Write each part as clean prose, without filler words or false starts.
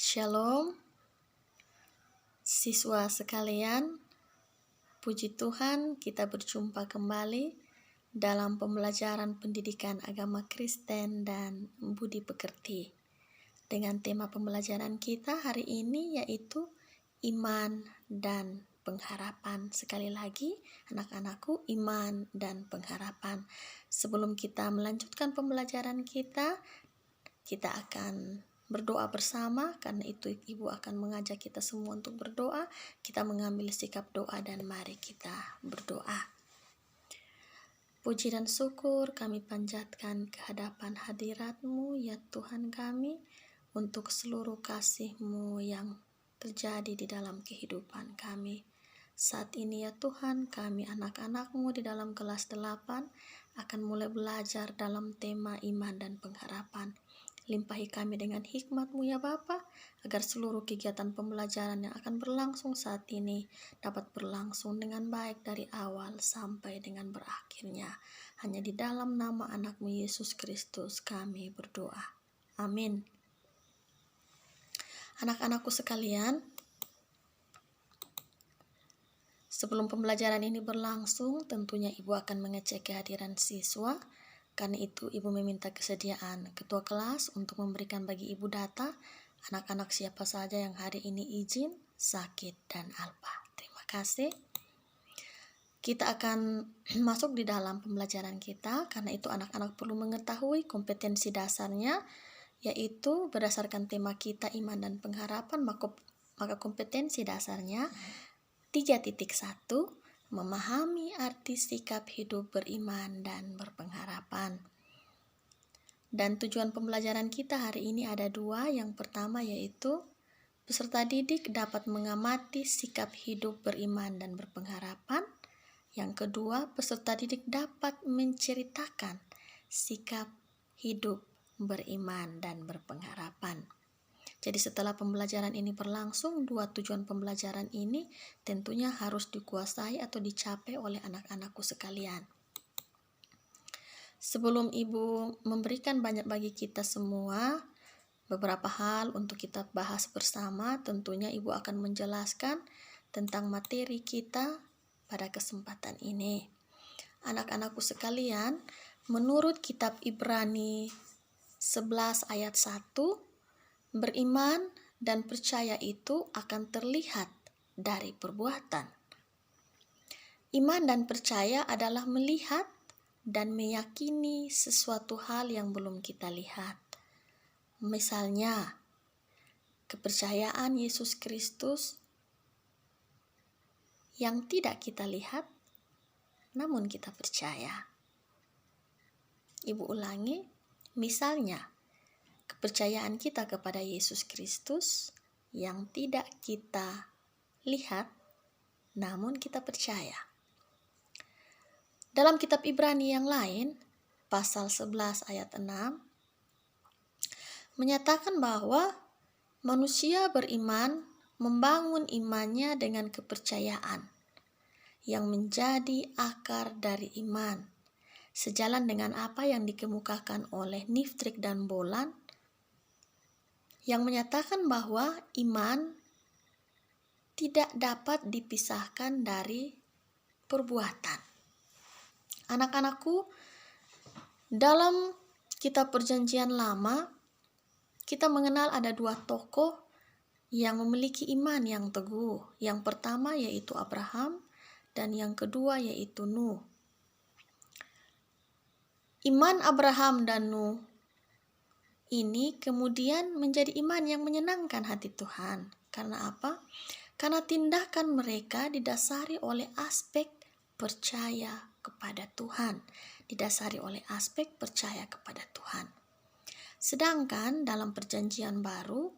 Shalom, siswa sekalian. Puji Tuhan, kita berjumpa kembali dalam pembelajaran pendidikan agama Kristen dan budi pekerti. Dengan tema pembelajaran kita hari ini yaitu iman dan pengharapan. Sekali lagi, anak-anakku, iman dan pengharapan. Sebelum kita melanjutkan pembelajaran kita akan berdoa bersama. Karena itu Ibu akan mengajak kita semua untuk berdoa. Kita mengambil sikap doa dan mari kita berdoa. Puji dan syukur kami panjatkan ke hadapan hadirat-Mu ya Tuhan kami, untuk seluruh kasih-Mu yang terjadi di dalam kehidupan kami. Saat ini ya Tuhan, kami anak-anak-Mu di dalam kelas 8 akan mulai belajar dalam tema iman dan pengharapan. Limpahi kami dengan hikmat-Mu ya Bapa, agar seluruh kegiatan pembelajaran yang akan berlangsung saat ini dapat berlangsung dengan baik dari awal sampai dengan berakhirnya. Hanya di dalam nama anak-Mu Yesus Kristus kami berdoa. Amin. Anak-anakku sekalian, sebelum pembelajaran ini berlangsung, tentunya Ibu akan mengecek kehadiran siswa. Karena itu Ibu meminta kesediaan ketua kelas untuk memberikan bagi Ibu data anak-anak siapa saja yang hari ini izin, sakit, dan alpa. Terima kasih. Kita akan masuk di dalam pembelajaran kita. Karena itu anak-anak perlu mengetahui kompetensi dasarnya, yaitu berdasarkan tema kita iman dan pengharapan, maka kompetensi dasarnya 3.1, memahami arti sikap hidup beriman dan berpengharapan. Dan tujuan pembelajaran kita hari ini ada 2. Yang pertama yaitu peserta didik dapat mengamati sikap hidup beriman dan berpengharapan. Yang kedua, peserta didik dapat menceritakan sikap hidup beriman dan berpengharapan. Jadi setelah pembelajaran ini berlangsung, 2 tujuan pembelajaran ini tentunya harus dikuasai atau dicapai oleh anak-anakku sekalian. Sebelum Ibu memberikan banyak bagi kita semua beberapa hal untuk kita bahas bersama, tentunya Ibu akan menjelaskan tentang materi kita pada kesempatan ini. Anak-anakku sekalian, menurut kitab Ibrani 11 ayat 1, beriman dan percaya itu akan terlihat dari perbuatan. Iman dan percaya adalah melihat dan meyakini sesuatu hal yang belum kita lihat. Misalnya, kepercayaan Yesus Kristus yang tidak kita lihat, namun kita percaya. Ibu ulangi, misalnya, kepercayaan kita kepada Yesus Kristus yang tidak kita lihat, namun kita percaya. Dalam kitab Ibrani yang lain, pasal 11 ayat 6, menyatakan bahwa manusia beriman membangun imannya dengan kepercayaan yang menjadi akar dari iman. Sejalan dengan apa yang dikemukakan oleh Niftrik dan Bolan, yang menyatakan bahwa iman tidak dapat dipisahkan dari perbuatan. Anak-anakku, dalam kitab Perjanjian Lama, kita mengenal ada 2 tokoh yang memiliki iman yang teguh. Yang pertama yaitu Abraham dan yang kedua yaitu Nuh. Iman Abraham dan Nuh ini kemudian menjadi iman yang menyenangkan hati Tuhan. Karena apa? Karena tindakan mereka didasari oleh aspek percaya kepada Tuhan. Didasari oleh aspek percaya kepada Tuhan. Sedangkan dalam Perjanjian Baru,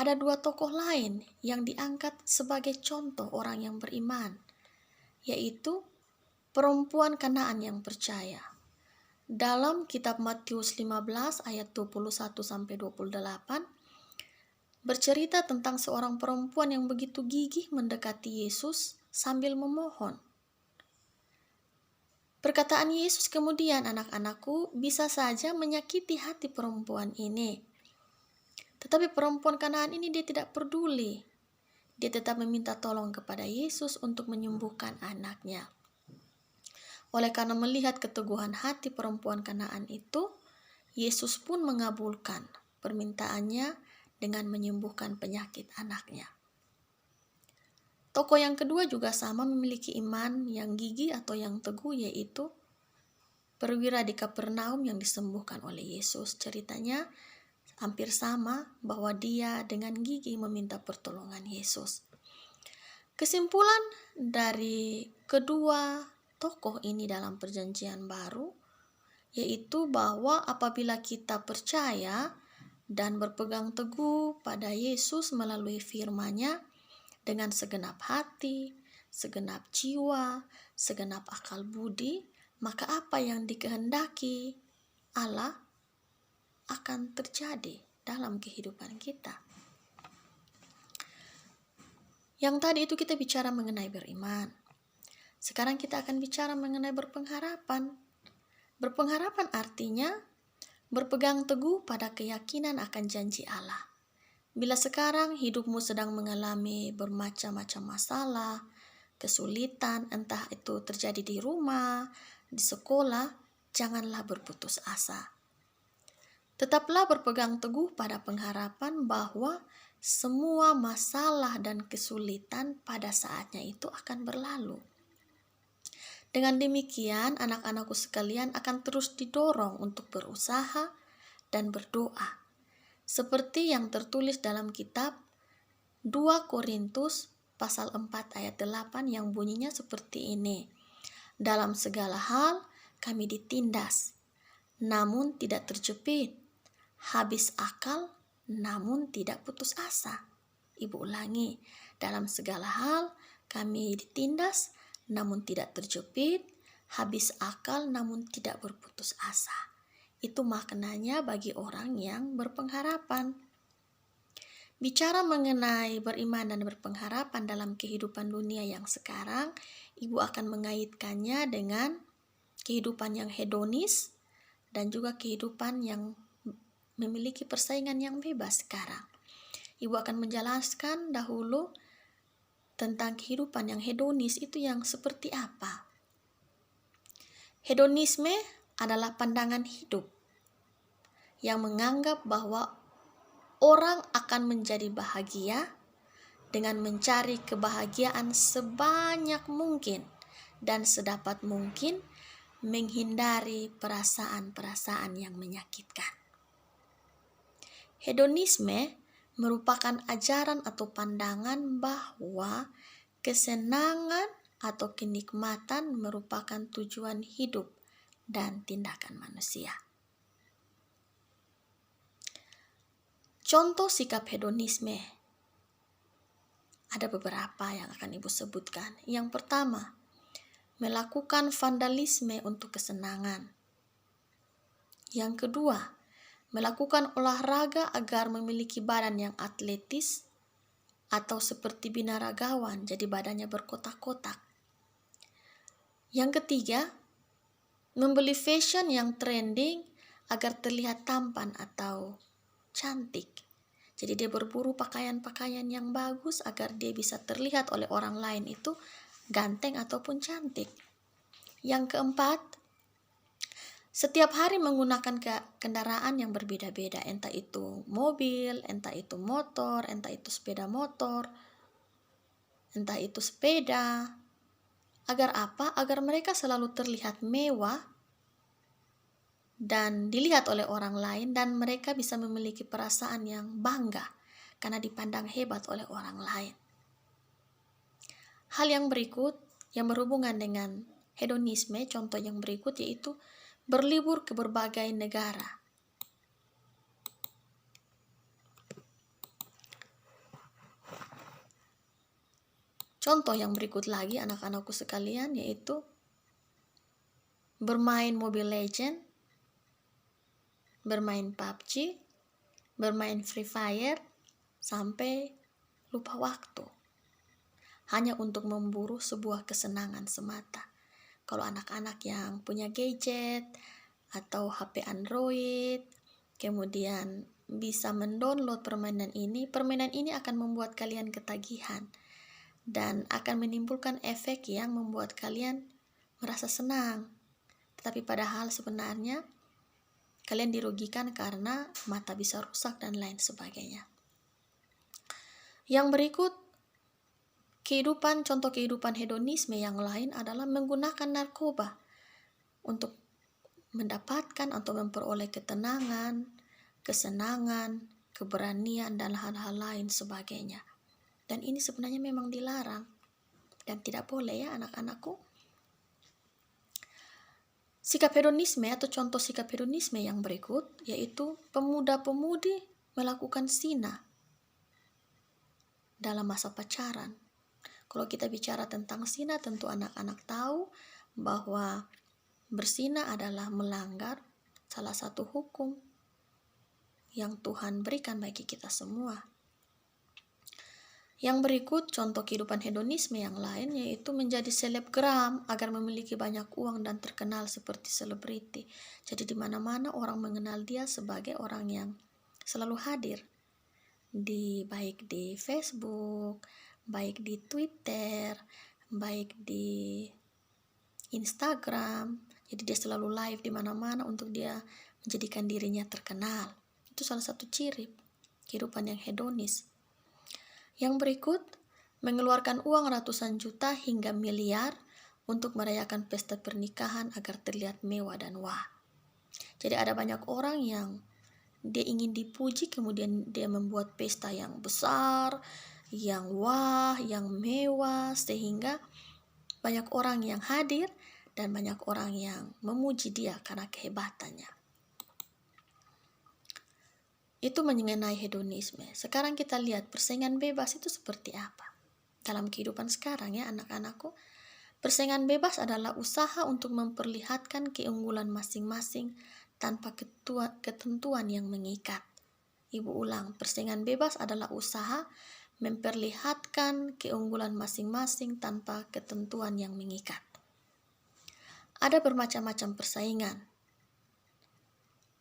ada 2 tokoh lain yang diangkat sebagai contoh orang yang beriman, yaitu perempuan Kanaan yang percaya. Dalam kitab Matius 15 ayat 21-28 bercerita tentang seorang perempuan yang begitu gigih mendekati Yesus sambil memohon. Perkataan Yesus kemudian, anak-anakku, bisa saja menyakiti hati perempuan ini. Tetapi perempuan Kanaan ini dia tidak peduli. Dia tetap meminta tolong kepada Yesus untuk menyembuhkan anaknya. Oleh karena melihat keteguhan hati perempuan Kanaan itu, Yesus pun mengabulkan permintaannya dengan menyembuhkan penyakit anaknya. Tokoh yang kedua juga sama memiliki iman yang gigih atau yang teguh, yaitu perwira di Kapernaum yang disembuhkan oleh Yesus. Ceritanya hampir sama, bahwa dia dengan gigih meminta pertolongan Yesus. Kesimpulan dari kedua tokoh ini dalam Perjanjian Baru, yaitu bahwa apabila kita percaya dan berpegang teguh pada Yesus melalui firman-Nya dengan segenap hati, segenap jiwa, segenap akal budi, maka apa yang dikehendaki Allah akan terjadi dalam kehidupan kita. Yang tadi itu kita bicara mengenai beriman. Sekarang kita akan bicara mengenai berpengharapan. Berpengharapan artinya berpegang teguh pada keyakinan akan janji Allah. Bila sekarang hidupmu sedang mengalami bermacam-macam masalah, kesulitan, entah itu terjadi di rumah, di sekolah, janganlah berputus asa. Tetaplah berpegang teguh pada pengharapan bahwa semua masalah dan kesulitan pada saatnya itu akan berlalu. Dengan demikian, anak-anakku sekalian akan terus didorong untuk berusaha dan berdoa. Seperti yang tertulis dalam kitab 2 Korintus pasal 4 ayat 8 yang bunyinya seperti ini. Dalam segala hal kami ditindas, namun tidak terjepit. Habis akal, namun tidak putus asa. Ibu ulangi, dalam segala hal kami ditindas, namun tidak terjepit. Habis akal, namun tidak berputus asa. Itu maknanya bagi orang yang berpengharapan. Bicara mengenai beriman dan berpengharapan dalam kehidupan dunia yang sekarang, ibu akan mengaitkannya dengan kehidupan yang hedonis dan juga kehidupan yang memiliki persaingan yang bebas sekarang. Ibu akan menjelaskan dahulu tentang kehidupan yang hedonis itu yang seperti apa. Hedonisme adalah pandangan hidup yang menganggap bahwa orang akan menjadi bahagia dengan mencari kebahagiaan sebanyak mungkin dan sedapat mungkin menghindari perasaan-perasaan yang menyakitkan. Hedonisme merupakan ajaran atau pandangan bahwa kesenangan atau kenikmatan merupakan tujuan hidup dan tindakan manusia. Contoh sikap hedonisme ada beberapa yang akan ibu sebutkan. Yang pertama, melakukan vandalisme untuk kesenangan. Yang kedua, melakukan olahraga agar memiliki badan yang atletis atau seperti binaragawan, jadi badannya berkotak-kotak. Yang ketiga, membeli fashion yang trending agar terlihat tampan atau cantik. Jadi dia berburu pakaian-pakaian yang bagus agar dia bisa terlihat oleh orang lain itu ganteng ataupun cantik. Yang keempat, setiap hari menggunakan kendaraan yang berbeda-beda, entah itu mobil, entah itu motor, entah itu sepeda motor, entah itu sepeda. Agar apa? Agar mereka selalu terlihat mewah dan dilihat oleh orang lain, dan mereka bisa memiliki perasaan yang bangga karena dipandang hebat oleh orang lain. Hal yang berikut yang berhubungan dengan hedonisme, contoh yang berikut yaitu berlibur ke berbagai negara. Contoh yang berikut lagi anak-anakku sekalian yaitu bermain Mobile Legend, bermain PUBG, bermain Free Fire sampai lupa waktu. Hanya untuk memburu sebuah kesenangan semata. Kalau anak-anak yang punya gadget atau HP Android, kemudian bisa mendownload permainan ini akan membuat kalian ketagihan dan akan menimbulkan efek yang membuat kalian merasa senang. Tetapi padahal sebenarnya kalian dirugikan karena mata bisa rusak dan lain sebagainya. Yang berikut, contoh kehidupan hedonisme yang lain adalah menggunakan narkoba untuk mendapatkan atau memperoleh ketenangan, kesenangan, keberanian, dan hal-hal lain sebagainya. Dan ini sebenarnya memang dilarang dan tidak boleh ya anak-anakku. Sikap hedonisme atau contoh sikap hedonisme yang berikut yaitu pemuda-pemudi melakukan zina dalam masa pacaran. Kalau kita bicara tentang zina, tentu anak-anak tahu bahwa berzina adalah melanggar salah satu hukum yang Tuhan berikan bagi kita semua. Yang berikut contoh kehidupan hedonisme yang lain yaitu menjadi selebgram agar memiliki banyak uang dan terkenal seperti selebriti. Jadi di mana-mana orang mengenal dia sebagai orang yang selalu hadir baik di Facebook, baik di Twitter, baik di Instagram. Jadi dia selalu live di mana-mana untuk dia menjadikan dirinya terkenal. Itu salah satu ciri kehidupan yang hedonis. Yang berikut, mengeluarkan uang ratusan juta hingga miliar untuk merayakan pesta pernikahan agar terlihat mewah dan wah. Jadi ada banyak orang yang dia ingin dipuji, kemudian dia membuat pesta yang besar, yang wah, yang mewah, sehingga banyak orang yang hadir dan banyak orang yang memuji dia karena kehebatannya. Itu mengenai hedonisme. Sekarang kita lihat persaingan bebas itu seperti apa. Dalam kehidupan sekarang ya anak-anakku, persaingan bebas adalah usaha untuk memperlihatkan keunggulan masing-masing tanpa ketentuan yang mengikat. Ibu ulang, persaingan bebas adalah usaha memperlihatkan keunggulan masing-masing tanpa ketentuan yang mengikat. Ada bermacam-macam persaingan.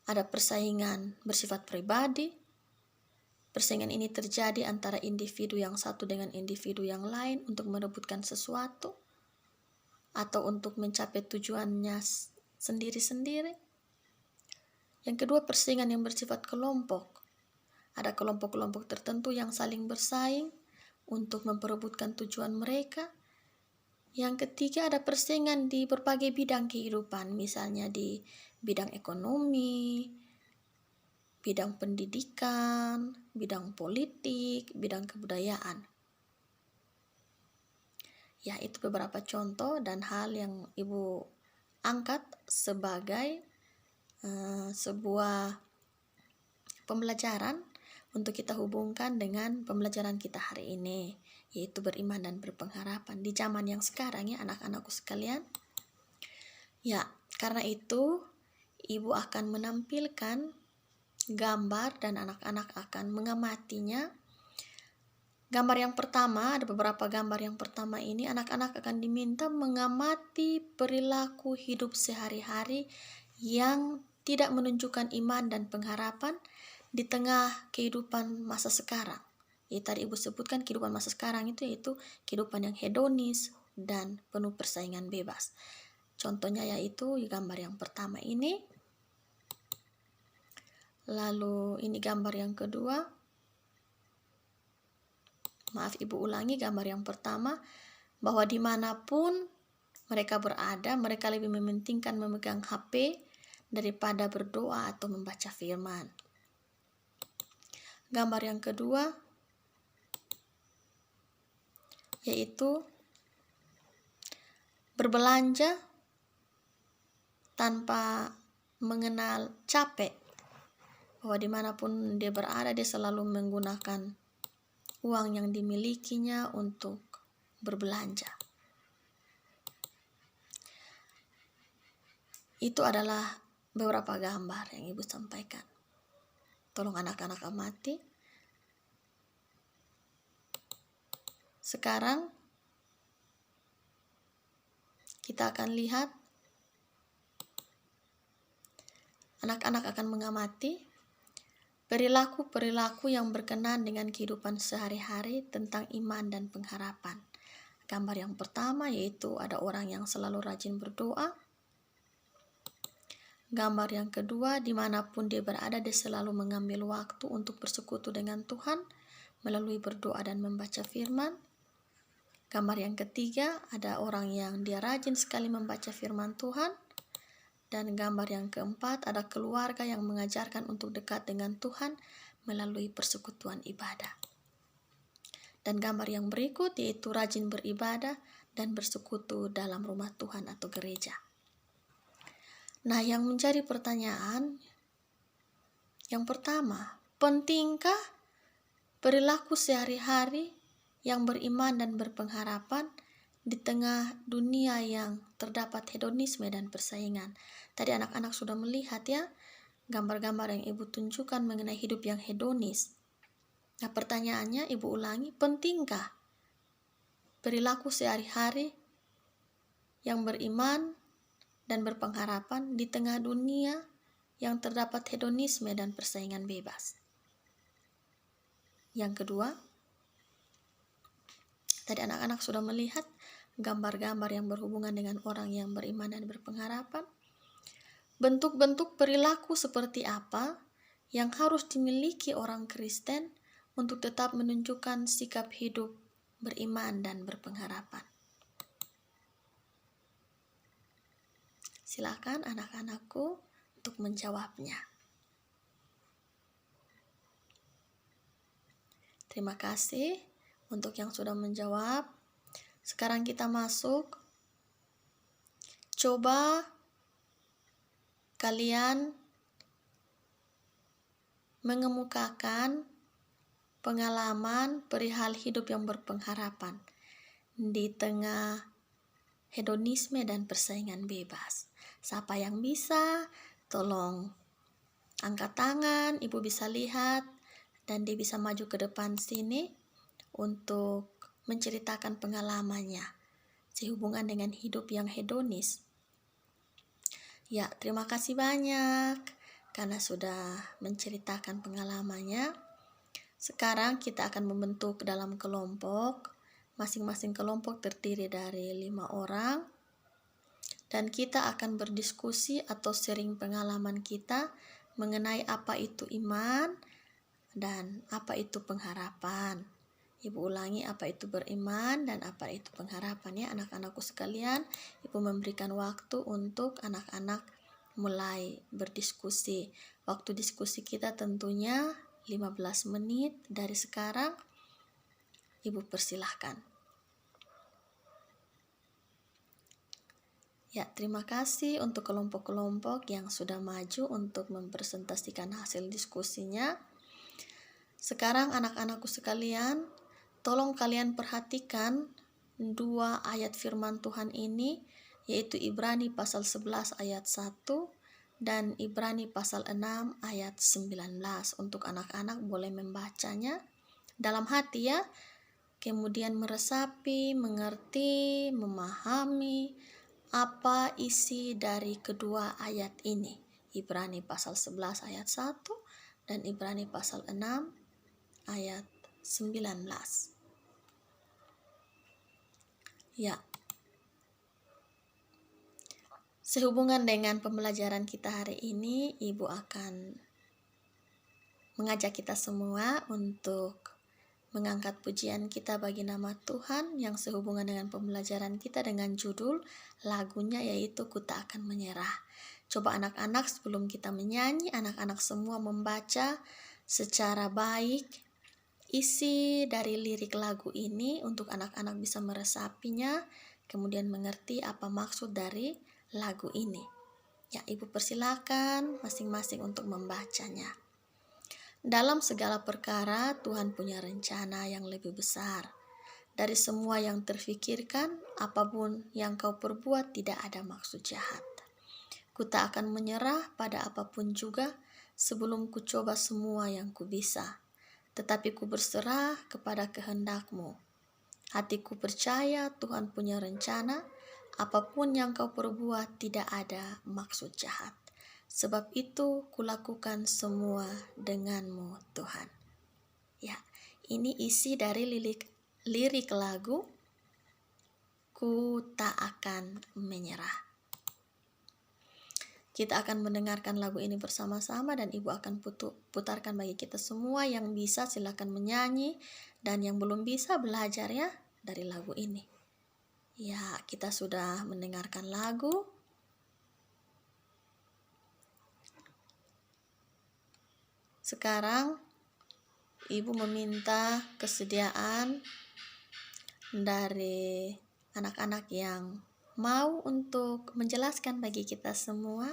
Ada persaingan bersifat pribadi. Persaingan ini terjadi antara individu yang satu dengan individu yang lain untuk merebutkan sesuatu atau untuk mencapai tujuannya sendiri-sendiri. Yang kedua, persaingan yang bersifat kelompok. Ada kelompok-kelompok tertentu yang saling bersaing untuk memperebutkan tujuan mereka. Yang ketiga, ada persaingan di berbagai bidang kehidupan, misalnya di bidang ekonomi, bidang pendidikan, bidang politik, bidang kebudayaan. Ya, itu beberapa contoh dan hal yang Ibu angkat sebagai sebuah pembelajaran untuk kita hubungkan dengan pembelajaran kita hari ini, yaitu beriman dan berpengharapan di zaman yang sekarang ya anak-anakku sekalian. Ya, karena itu Ibu akan menampilkan gambar dan anak-anak akan mengamatinya. Gambar yang pertama, ada beberapa gambar yang pertama ini, anak-anak akan diminta mengamati perilaku hidup sehari-hari yang tidak menunjukkan iman dan pengharapan di tengah kehidupan masa sekarang. Ya, tadi Ibu sebutkan kehidupan masa sekarang itu yaitu kehidupan yang hedonis dan penuh persaingan bebas. Contohnya yaitu gambar yang pertama ini. Lalu ini gambar yang kedua. Maaf, Ibu ulangi gambar yang pertama, bahwa dimanapun mereka berada, mereka lebih mementingkan memegang HP daripada berdoa atau membaca firman. Gambar yang kedua yaitu berbelanja tanpa mengenal capek, bahwa dimanapun dia berada dia selalu menggunakan uang yang dimilikinya untuk berbelanja. Itu adalah beberapa gambar yang Ibu sampaikan. Tolong anak-anak amati. Sekarang kita akan lihat anak-anak akan mengamati perilaku-perilaku yang berkenan dengan kehidupan sehari-hari tentang iman dan pengharapan. Gambar yang pertama yaitu ada orang yang selalu rajin berdoa. Gambar yang kedua, dimanapun dia berada, dia selalu mengambil waktu untuk bersekutu dengan Tuhan melalui berdoa dan membaca firman. Gambar yang ketiga, ada orang yang dia rajin sekali membaca firman Tuhan. Dan gambar yang keempat, ada keluarga yang mengajarkan untuk dekat dengan Tuhan melalui persekutuan ibadah. Dan gambar yang berikut yaitu rajin beribadah dan bersekutu dalam rumah Tuhan atau gereja. Nah, yang menjadi pertanyaan, yang pertama, pentingkah perilaku sehari-hari yang beriman dan berpengharapan di tengah dunia yang terdapat hedonisme dan persaingan? Tadi anak-anak sudah melihat ya, gambar-gambar yang Ibu tunjukkan mengenai hidup yang hedonis. Nah, pertanyaannya Ibu ulangi, pentingkah perilaku sehari-hari yang beriman dan berpengharapan di tengah dunia yang terdapat hedonisme dan persaingan bebas? Yang kedua, tadi anak-anak sudah melihat gambar-gambar yang berhubungan dengan orang yang beriman dan berpengharapan. Bentuk-bentuk perilaku seperti apa yang harus dimiliki orang Kristen untuk tetap menunjukkan sikap hidup beriman dan berpengharapan? Silakan anak-anakku untuk menjawabnya. Terima kasih untuk yang sudah menjawab. Sekarang kita masuk. Coba kalian mengemukakan pengalaman perihal hidup yang berpengharapan di tengah hedonisme dan persaingan bebas. Siapa yang bisa? Tolong angkat tangan, Ibu bisa lihat, dan dia bisa maju ke depan sini untuk menceritakan pengalamannya sehubungan dengan hidup yang hedonis. Ya, terima kasih banyak karena sudah menceritakan pengalamannya. Sekarang kita akan membentuk dalam kelompok. Masing-masing kelompok terdiri dari 5 orang. Dan kita akan berdiskusi atau sharing pengalaman kita mengenai apa itu iman dan apa itu pengharapan. Ibu ulangi, apa itu beriman dan apa itu pengharapan ya anak-anakku sekalian. Ibu memberikan waktu untuk anak-anak mulai berdiskusi. Waktu diskusi kita tentunya 15 menit dari sekarang. Ibu persilahkan. Ya, terima kasih untuk kelompok-kelompok yang sudah maju untuk mempresentasikan hasil diskusinya. Sekarang anak-anakku sekalian, tolong kalian perhatikan 2 ayat firman Tuhan ini, yaitu Ibrani pasal 11 ayat 1 dan Ibrani pasal 6 ayat 19. Untuk anak-anak boleh membacanya dalam hati ya, kemudian meresapi, mengerti, memahami apa isi dari kedua ayat ini. Ibrani pasal 11 ayat 1 dan Ibrani pasal 6 ayat 19. Ya. Sehubungan dengan pembelajaran kita hari ini, Ibu akan mengajak kita semua untuk mengangkat pujian kita bagi nama Tuhan yang sehubungan dengan pembelajaran kita dengan judul lagunya yaitu Ku Tak Akan Menyerah. Coba anak-anak sebelum kita menyanyi, anak-anak semua membaca secara baik isi dari lirik lagu ini untuk anak-anak bisa meresapinya, kemudian mengerti apa maksud dari lagu ini. Ya, Ibu persilakan masing-masing untuk membacanya. Dalam segala perkara, Tuhan punya rencana yang lebih besar. Dari semua yang terfikirkan, apapun yang kau perbuat tidak ada maksud jahat. Ku tak akan menyerah pada apapun juga sebelum ku coba semua yang ku bisa. Tetapi ku berserah kepada kehendak-Mu. Hatiku percaya Tuhan punya rencana, apapun yang kau perbuat tidak ada maksud jahat. Sebab itu kulakukan semua denganmu Tuhan. Ya, ini isi dari lirik lagu Ku Tak Akan Menyerah. Kita akan mendengarkan lagu ini bersama-sama dan Ibu akan putarkan bagi kita semua. Yang bisa silakan menyanyi, dan yang belum bisa belajar ya dari lagu ini. Ya, kita sudah mendengarkan lagu. Sekarang Ibu meminta kesediaan dari anak-anak yang mau untuk menjelaskan bagi kita semua.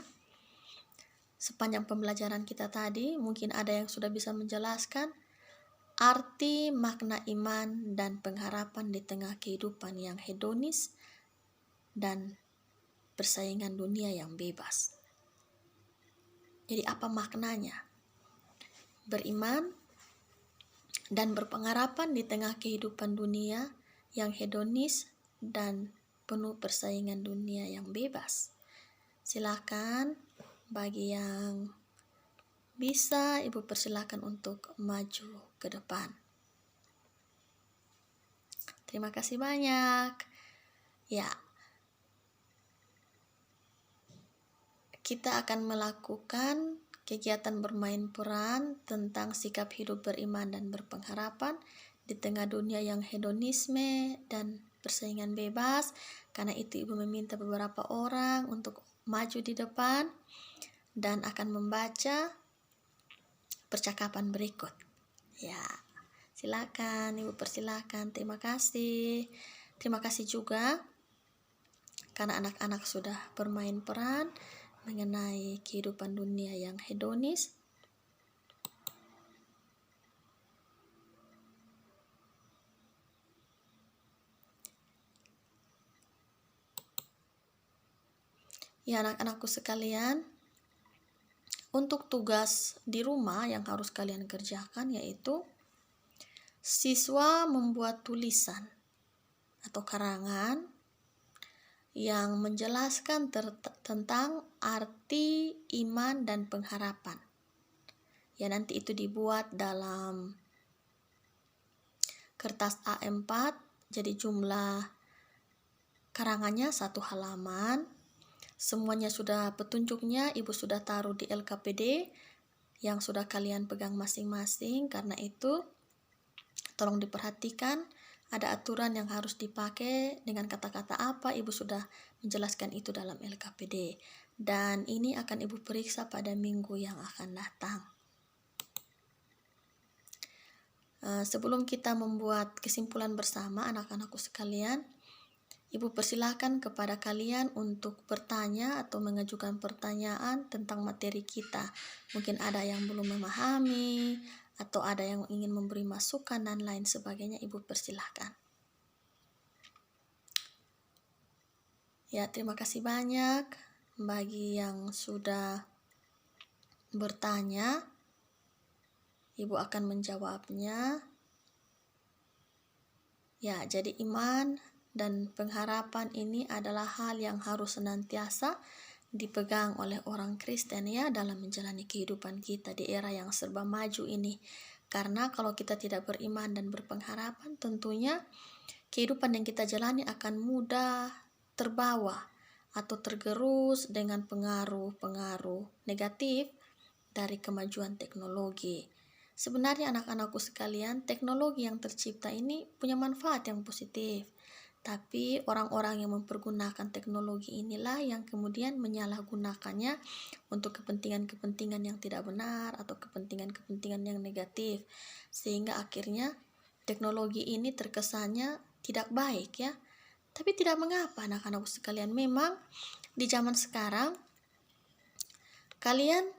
Sepanjang pembelajaran kita tadi, mungkin ada yang sudah bisa menjelaskan arti makna iman dan pengharapan di tengah kehidupan yang hedonis dan persaingan dunia yang bebas. Jadi apa maknanya? Beriman dan berpengharapan di tengah kehidupan dunia yang hedonis dan penuh persaingan dunia yang bebas. Silakan bagi yang bisa, Ibu persilakan untuk maju ke depan. Terima kasih banyak. Ya, kita akan melakukan kegiatan bermain peran tentang sikap hidup beriman dan berpengharapan di tengah dunia yang hedonisme dan persaingan bebas. Karena itu Ibu meminta beberapa orang untuk maju di depan dan akan membaca percakapan berikut. Ya, silakan Ibu persilakan. Terima kasih. Terima kasih juga karena anak-anak sudah bermain peran mengenai kehidupan dunia yang hedonis. Ya, anak-anakku sekalian, untuk tugas di rumah yang harus kalian kerjakan yaitu siswa membuat tulisan atau karangan yang menjelaskan tentang arti iman dan pengharapan. Ya, nanti itu dibuat dalam kertas A4, jadi jumlah karangannya 1 halaman. Semuanya sudah petunjuknya Ibu sudah taruh di LKPD yang sudah kalian pegang masing-masing. Karena itu tolong diperhatikan, ada aturan yang harus dipakai dengan kata-kata apa, Ibu sudah menjelaskan itu dalam LKPD. Dan ini akan Ibu periksa pada minggu yang akan datang. Sebelum kita membuat kesimpulan bersama anak-anakku sekalian, Ibu persilahkan kepada kalian untuk bertanya atau mengajukan pertanyaan tentang materi kita. Mungkin ada yang belum memahami atau ada yang ingin memberi masukan dan lain sebagainya. Ibu persilahkan. Ya, terima kasih banyak bagi yang sudah bertanya. Ibu akan menjawabnya. Ya, jadi iman dan pengharapan ini adalah hal yang harus senantiasa dipegang oleh orang Kristen ya dalam menjalani kehidupan kita di era yang serba maju ini. Karena kalau kita tidak beriman dan berpengharapan, tentunya kehidupan yang kita jalani akan mudah terbawa atau tergerus dengan pengaruh-pengaruh negatif dari kemajuan teknologi. Sebenarnya anak-anakku sekalian, teknologi yang tercipta ini punya manfaat yang positif. Tapi orang-orang yang mempergunakan teknologi inilah yang kemudian menyalahgunakannya untuk kepentingan-kepentingan yang tidak benar atau kepentingan-kepentingan yang negatif. Sehingga akhirnya teknologi ini terkesannya tidak baik ya. Tapi tidak mengapa anak-anakku sekalian, memang di zaman sekarang kalian,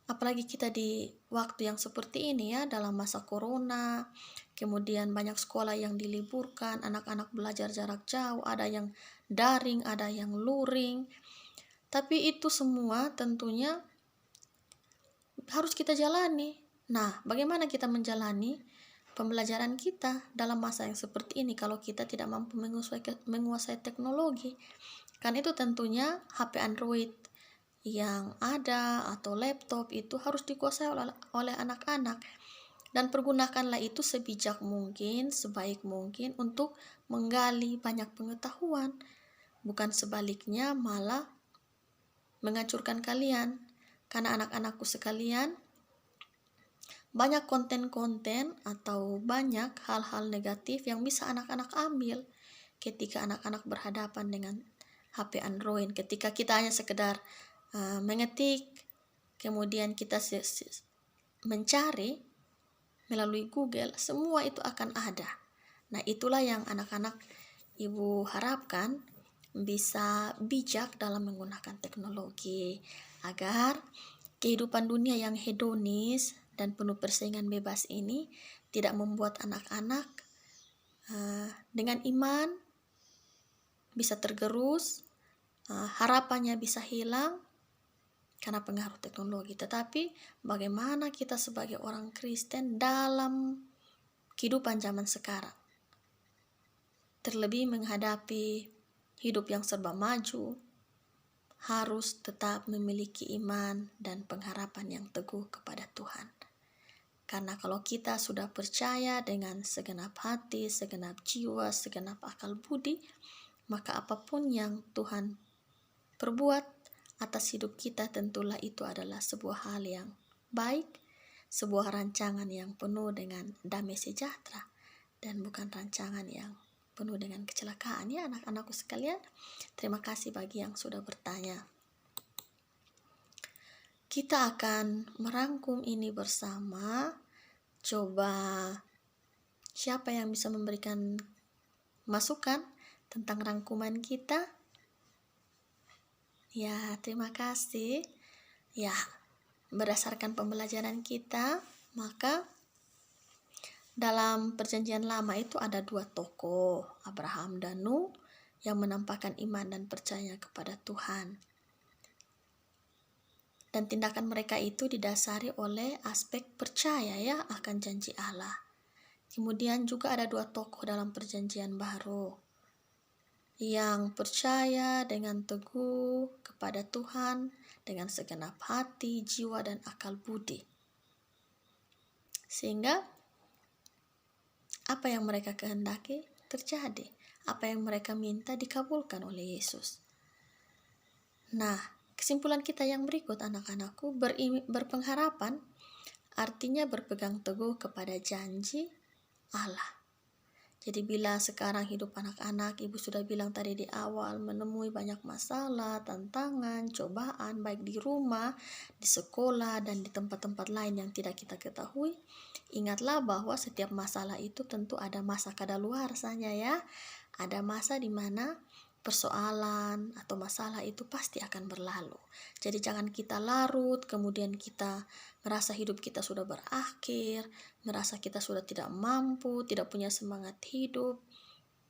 apalagi kita di waktu yang seperti ini ya, dalam masa corona, kemudian banyak sekolah yang diliburkan, anak-anak belajar jarak jauh, ada yang daring, ada yang luring. Tapi itu semua tentunya harus kita jalani. Nah, bagaimana kita menjalani pembelajaran kita dalam masa yang seperti ini kalau kita tidak mampu menguasai teknologi? Kan itu tentunya HP Android yang ada atau laptop itu harus dikuasai oleh anak-anak, dan pergunakanlah itu sebijak mungkin, sebaik mungkin untuk menggali banyak pengetahuan, bukan sebaliknya malah menghancurkan kalian. Karena anak-anakku sekalian, banyak konten-konten atau banyak hal-hal negatif yang bisa anak-anak ambil ketika anak-anak berhadapan dengan HP Android. Ketika kita hanya sekedar mengetik, kemudian kita mencari melalui Google, semua itu akan ada. Nah, itulah yang anak-anak ibu harapkan bisa bijak dalam menggunakan teknologi, agar kehidupan dunia yang hedonis dan penuh persaingan bebas ini tidak membuat anak-anak dengan iman bisa tergerus, harapannya bisa hilang karena pengaruh teknologi. Tetapi bagaimana kita sebagai orang Kristen dalam kehidupan zaman sekarang, terlebih menghadapi hidup yang serba maju, harus tetap memiliki iman dan pengharapan yang teguh kepada Tuhan. Karena kalau kita sudah percaya dengan segenap hati, segenap jiwa, segenap akal budi, maka apapun yang Tuhan perbuat atas hidup kita, tentulah itu adalah sebuah hal yang baik, sebuah rancangan yang penuh dengan damai sejahtera, dan bukan rancangan yang penuh dengan kecelakaan. Ya anak-anakku sekalian, terima kasih bagi yang sudah bertanya. Kita akan merangkum ini bersama. Coba siapa yang bisa memberikan masukan tentang rangkuman kita? Ya, terima kasih. Ya, berdasarkan pembelajaran kita, maka dalam perjanjian lama itu ada 2 tokoh, Abraham dan Nuh, yang menampakkan iman dan percaya kepada Tuhan. Dan tindakan mereka itu didasari oleh aspek percaya ya akan janji Allah. Kemudian juga ada 2 tokoh dalam perjanjian baru yang percaya dengan teguh kepada Tuhan dengan segenap hati, jiwa, dan akal budi. Sehingga apa yang mereka kehendaki terjadi, apa yang mereka minta dikabulkan oleh Yesus. Nah, kesimpulan kita yang berikut anak-anakku, berpengharapan artinya berpegang teguh kepada janji Allah. Jadi bila sekarang hidup anak-anak, ibu sudah bilang tadi di awal, menemui banyak masalah, tantangan, cobaan, baik di rumah, di sekolah, dan di tempat-tempat lain yang tidak kita ketahui, ingatlah bahwa setiap masalah itu tentu ada masa kadaluarsanya ya. Ada masa di mana persoalan atau masalah itu pasti akan berlalu. Jadi jangan kita larut, kemudian kita merasa hidup kita sudah berakhir, merasa kita sudah tidak mampu, tidak punya semangat hidup.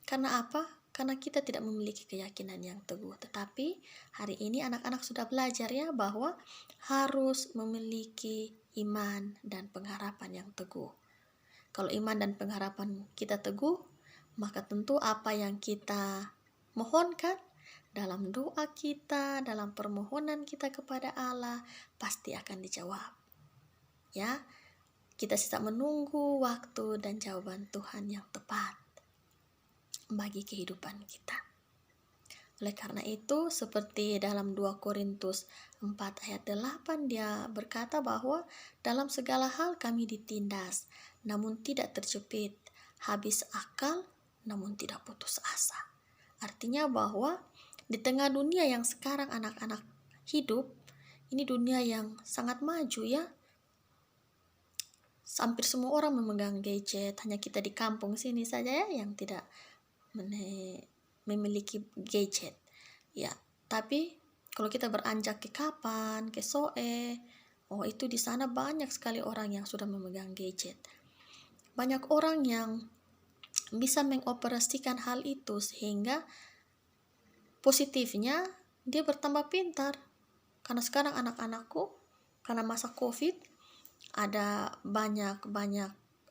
Karena apa? Karena kita tidak memiliki keyakinan yang teguh. Tetapi hari ini anak-anak sudah belajar ya bahwa harus memiliki iman dan pengharapan yang teguh. Kalau iman dan pengharapan kita teguh, maka tentu apa yang kita mohonkan dalam doa kita, dalam permohonan kita kepada Allah, pasti akan dijawab. Ya, kita bisa menunggu waktu dan jawaban Tuhan yang tepat bagi kehidupan kita. Oleh karena itu, seperti dalam 2 Korintus 4 ayat 8, dia berkata bahwa dalam segala hal kami ditindas, namun tidak terjepit, habis akal, namun tidak putus asa. Artinya bahwa di tengah dunia yang sekarang anak-anak hidup, ini dunia yang sangat maju ya. Hampir semua orang memegang gadget, hanya kita di kampung sini saja ya yang tidak memiliki gadget. Ya, tapi kalau kita beranjak ke Kapan, ke Soe, itu di sana banyak sekali orang yang sudah memegang gadget. Banyak orang yang bisa mengoperasikan hal itu sehingga positifnya dia bertambah pintar. Karena sekarang anak-anakku, karena masa COVID, ada banyak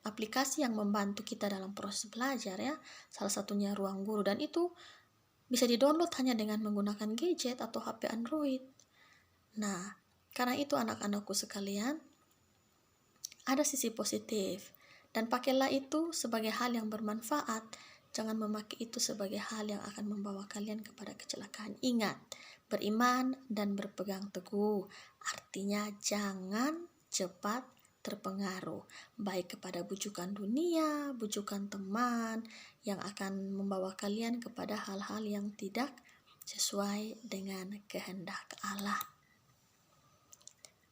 aplikasi yang membantu kita dalam proses belajar ya. Salah satunya Ruang Guru, dan itu bisa di-download hanya dengan menggunakan gadget atau HP Android. Nah, karena itu anak-anakku sekalian, ada sisi positif, dan pakailah itu sebagai hal yang bermanfaat. Jangan memakai itu sebagai hal yang akan membawa kalian kepada kecelakaan. Ingat, beriman dan berpegang teguh. Artinya jangan cepat terpengaruh, baik kepada bujukan dunia, bujukan teman, yang akan membawa kalian kepada hal-hal yang tidak sesuai dengan kehendak Allah.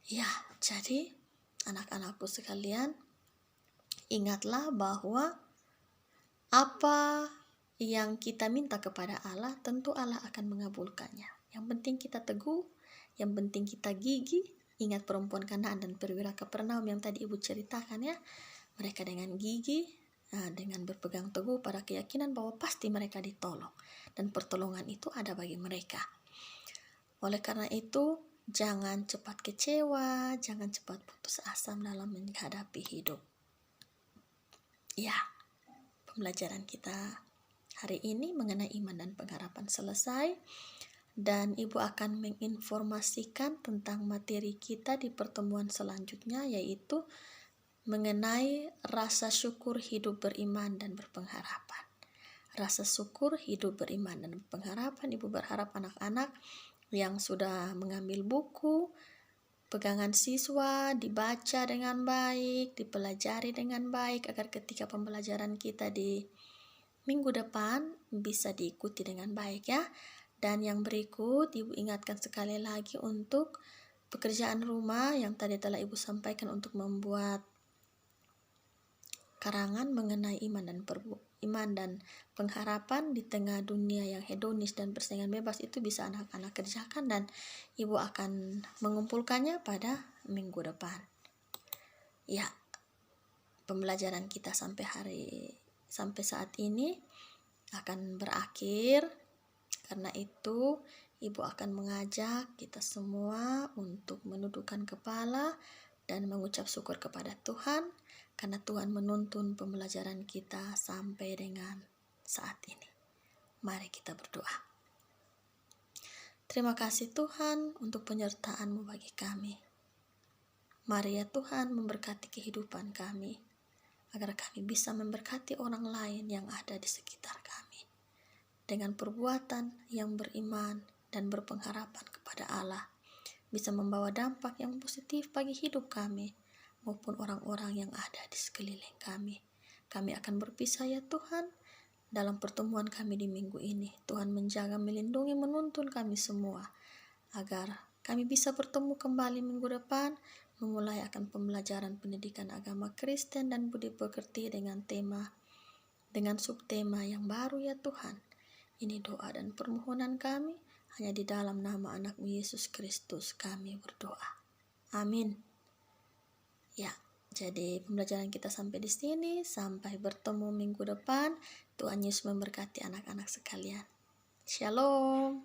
Ya, jadi anak-anakku sekalian, ingatlah bahwa apa yang kita minta kepada Allah, tentu Allah akan mengabulkannya. Yang penting kita teguh, yang penting kita gigih. Ingat perempuan Kanaan dan perwira Kapernaum yang tadi Ibu ceritakan ya. Mereka dengan gigih, dengan berpegang teguh pada keyakinan bahwa pasti mereka ditolong. Dan pertolongan itu ada bagi mereka. Oleh karena itu, jangan cepat kecewa, jangan cepat putus asa dalam menghadapi hidup. Ya, pembelajaran kita hari ini mengenai iman dan pengharapan selesai, dan Ibu akan menginformasikan tentang materi kita di pertemuan selanjutnya, yaitu mengenai rasa syukur hidup beriman dan berpengharapan. Rasa syukur hidup beriman dan pengharapan. Ibu berharap anak-anak yang sudah mengambil buku pegangan siswa dibaca dengan baik, dipelajari dengan baik, agar ketika pembelajaran kita di minggu depan bisa diikuti dengan baik ya. Dan yang berikut Ibu ingatkan sekali lagi untuk pekerjaan rumah yang tadi telah Ibu sampaikan, untuk membuat karangan mengenai iman dan pengharapan di tengah dunia yang hedonis dan persaingan bebas. Itu bisa anak-anak kerjakan, dan Ibu akan mengumpulkannya pada minggu depan. Ya, pembelajaran kita sampai saat ini akan berakhir. Karena itu Ibu akan mengajak kita semua untuk menundukkan kepala dan mengucap syukur kepada Tuhan, karena Tuhan menuntun pembelajaran kita sampai dengan saat ini. Mari kita berdoa. Terima kasih Tuhan untuk penyertaan-Mu bagi kami. Mari ya Tuhan memberkati kehidupan kami, agar kami bisa memberkati orang lain yang ada di sekitar kami, dengan perbuatan yang beriman dan berpengharapan kepada Allah, bisa membawa dampak yang positif bagi hidup kami maupun orang-orang yang ada di sekeliling kami. Kami akan berpisah ya Tuhan dalam pertemuan kami di minggu ini. Tuhan menjaga, melindungi, menuntun kami semua, agar kami bisa bertemu kembali minggu depan, memulai akan pembelajaran pendidikan agama Kristen dan budi pekerti dengan subtema yang baru ya Tuhan. Ini doa dan permohonan kami, hanya di dalam nama anak-Mu Yesus Kristus kami berdoa. Amin. Ya, jadi pembelajaran kita sampai di sini. Sampai bertemu minggu depan. Tuhan Yesus memberkati anak-anak sekalian. Shalom.